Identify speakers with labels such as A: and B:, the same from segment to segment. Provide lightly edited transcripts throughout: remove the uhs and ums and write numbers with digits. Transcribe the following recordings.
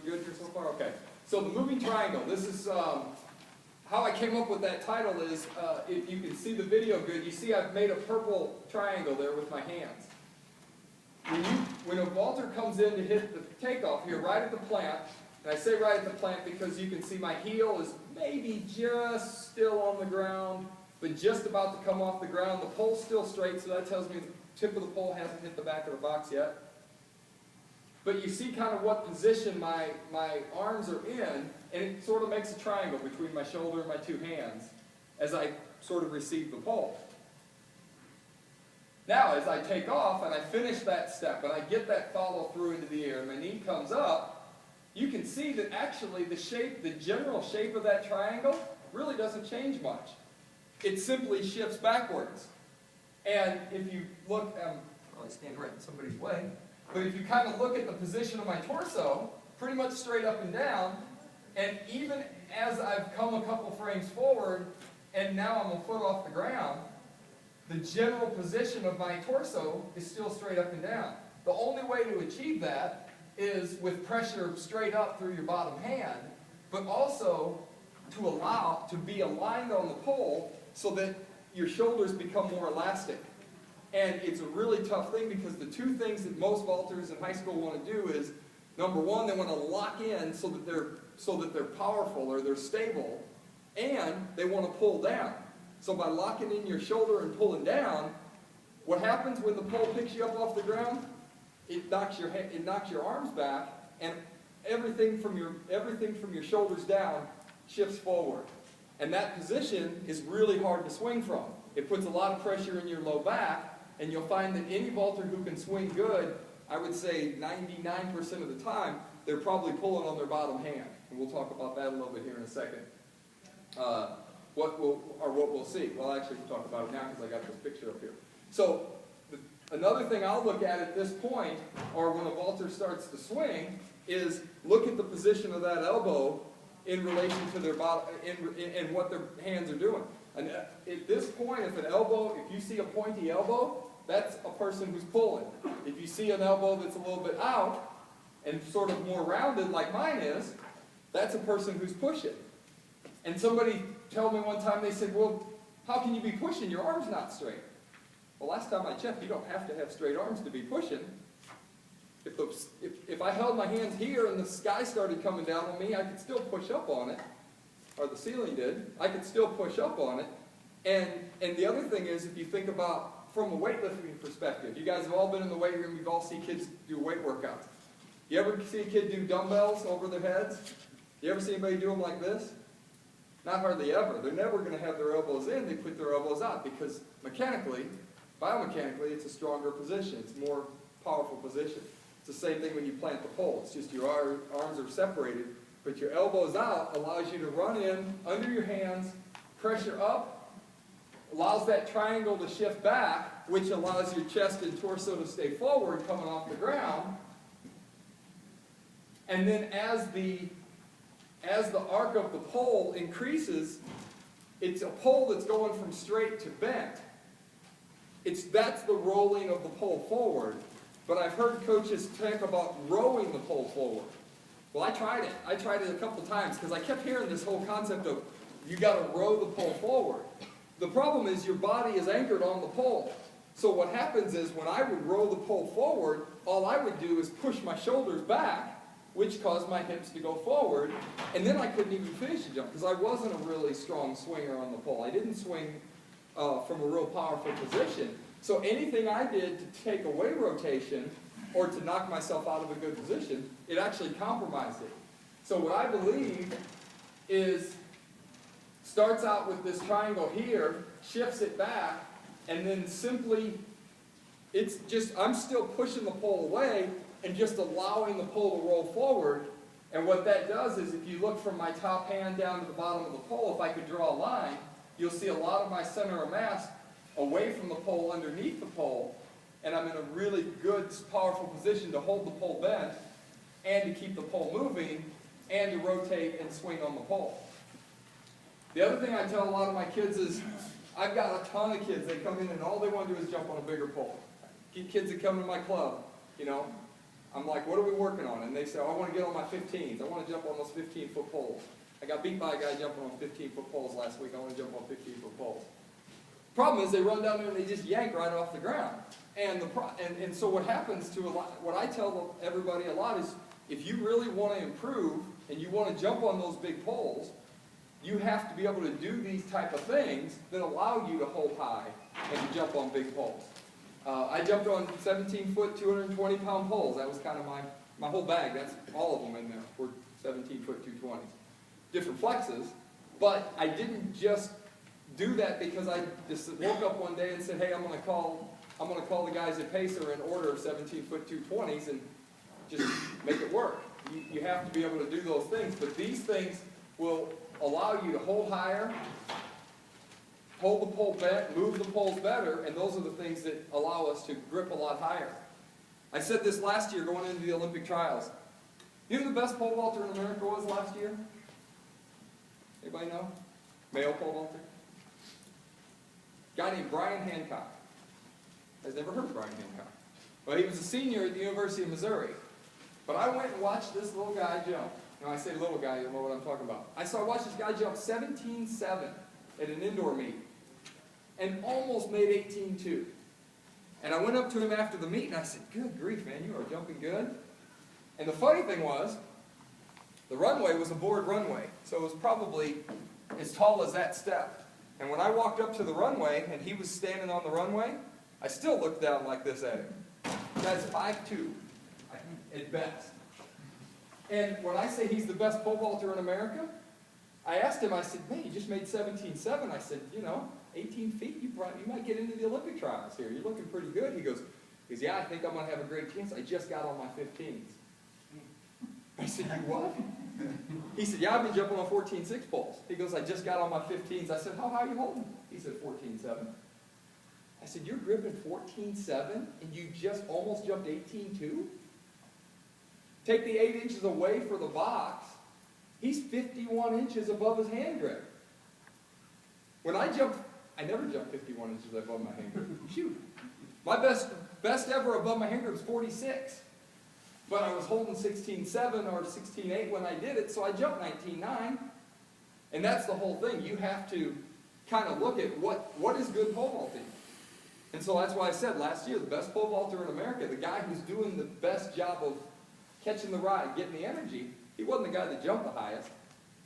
A: doing good here so far? Okay. So the moving triangle, this is how I came up with that title is, if you can see the video good, you see I've made a purple triangle there with my hands. When a vaulter comes in to hit the takeoff here, right at the plant, and I say right at the plant because you can see my heel is maybe just still on the ground, but just about to come off the ground. The pole's still straight, so that tells me the tip of the pole hasn't hit the back of the box yet. But you see kind of what position my arms are in, and it sort of makes a triangle between my shoulder and my two hands as I sort of receive the pole. Now, as I take off and I finish that step and I get that follow through into the air and my knee comes up, you can see that actually the shape, the general shape of that triangle really doesn't change much. It simply shifts backwards. And if you look, I stand right in somebody's way, but if you kind of look at the position of my torso, pretty much straight up and down, and even as I've come a couple frames forward and now I'm a foot off the ground, the general position of my torso is still straight up and down. The only way to achieve that is with pressure straight up through your bottom hand, but also to be aligned on the pole so that your shoulders become more elastic. And it's a really tough thing because the two things that most vaulters in high school want to do is, number one, they want to lock in so that they're powerful or they're stable, and they want to pull down. So by locking in your shoulder and pulling down, what happens when the pole picks you up off the ground? It knocks your arms back, and everything from your shoulders down shifts forward. And that position is really hard to swing from. It puts a lot of pressure in your low back, and you'll find that any vaulter who can swing good, I would say 99% of the time, they're probably pulling on their bottom hand. And we'll talk about that a little bit here in a second. What we'll see. Well, actually, we'll talk about it now because I got this picture up here. So another thing I'll look at this point, or when a vaulter starts to swing, is look at the position of that elbow in relation to their body and what their hands are doing. And at this point, if you see a pointy elbow, that's a person who's pulling. If you see an elbow that's a little bit out and sort of more rounded like mine is, that's a person who's pushing. And somebody told me one time, they said, well, how can you be pushing? Your arm's not straight. Well, last time I checked, you don't have to have straight arms to be pushing. If I held my hands here and the sky started coming down on me, I could still push up on it. Or the ceiling did. I could still push up on it. And the other thing is, if you think about from a weightlifting perspective, you guys have all been in the weight room, you've all seen kids do weight workouts. You ever see a kid do dumbbells over their heads? You ever see anybody do them like this? Not hardly ever. They're never going to have their elbows in. They put their elbows out because mechanically, biomechanically, it's a stronger position. It's a more powerful position. It's the same thing when you plant the pole. It's just your arms are separated, but your elbows out allows you to run in under your hands, pressure up, allows that triangle to shift back, which allows your chest and torso to stay forward coming off the ground. And then as the arc of the pole increases, it's a pole that's going from straight to bent. That's the rolling of the pole forward. But I've heard coaches talk about rowing the pole forward. Well, I tried it. I tried it a couple times because I kept hearing this whole concept of you got to row the pole forward. The problem is your body is anchored on the pole. So what happens is when I would row the pole forward, all I would do is push my shoulders back, which caused my hips to go forward, and then I couldn't even finish the jump because I wasn't a really strong swinger on the pole. I didn't swing from a real powerful position. So anything I did to take away rotation or to knock myself out of a good position, it actually compromised it. So what I believe is starts out with this triangle here, shifts it back, and then simply I'm still pushing the pole away and just allowing the pole to roll forward. And what that does is if you look from my top hand down to the bottom of the pole, if I could draw a line, you'll see a lot of my center of mass away from the pole, underneath the pole, and I'm in a really good, powerful position to hold the pole bent and to keep the pole moving and to rotate and swing on the pole. The other thing I tell a lot of my kids is, I've got a ton of kids that come in and all they want to do is jump on a bigger pole. Kids that come to my club, I'm like, what are we working on? And they say, oh, I want to get on my 15s. I want to jump on those 15-foot poles. I got beat by a guy jumping on 15-foot poles last week. I want to jump on 15-foot poles. Problem is, they run down there and they just yank right off the ground. And so what happens to a lot, what I tell everybody a lot is, if you really want to improve and you want to jump on those big poles, you have to be able to do these type of things that allow you to hold high and to jump on big poles. I jumped on 17-foot, 220-pound poles. That was kind of my whole bag. That's all of them in there were 17-foot, 220s. Different flexes, but I didn't just do that because I just woke up one day and said, hey, I'm going to call the guys at Pacer and order 17-foot 220s and just make it work. You have to be able to do those things, but these things will allow you to hold higher, hold the pole back, move the poles better, and those are the things that allow us to grip a lot higher. I said this last year going into the Olympic trials. You know who the best pole vaulter in America was last year? Anybody know? Male pole vaulter? A guy named Brian Hancock. I've never heard of Brian Hancock. Well, he was a senior at the University of Missouri. But I went and watched this little guy jump. Now I say little guy, you'll know what I'm talking about. I watched this guy jump 17.7 at an indoor meet. And almost made 18.2. And I went up to him after the meet and I said, good grief, man, you are jumping good. And the funny thing was, the runway was a board runway. So it was probably as tall as that step. And when I walked up to the runway and he was standing on the runway, I still looked down like this at him. The guy's 5'2", at best. And when I say he's the best pole vaulter in America, I asked him, I said, man, you just made 17.7. I said, you know, 18 feet, you might get into the Olympic trials here. You're looking pretty good. He goes, yeah, I think I'm going to have a great chance. I just got on my 15s. I said, you what? He said, yeah, I've been jumping on 14.6 poles. He goes, I just got on my 15s. I said, how high are you holding? He said, 14.7. I said, you're gripping 14.7 and you just almost jumped 18.2? Take the 8 inches away for the box, he's 51 inches above his hand grip. When I jumped, I never jumped 51 inches above my hand grip. Shoot. My best ever above my hand grip was 46. But I was holding 16.7 or 16.8 when I did it, so I jumped 19.9. And that's the whole thing. You have to kind of look at what is good pole vaulting. And so that's why I said last year, the best pole vaulter in America, the guy who's doing the best job of catching the ride, getting the energy, he wasn't the guy that jumped the highest,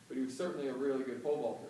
A: but he was certainly a really good pole vaulter.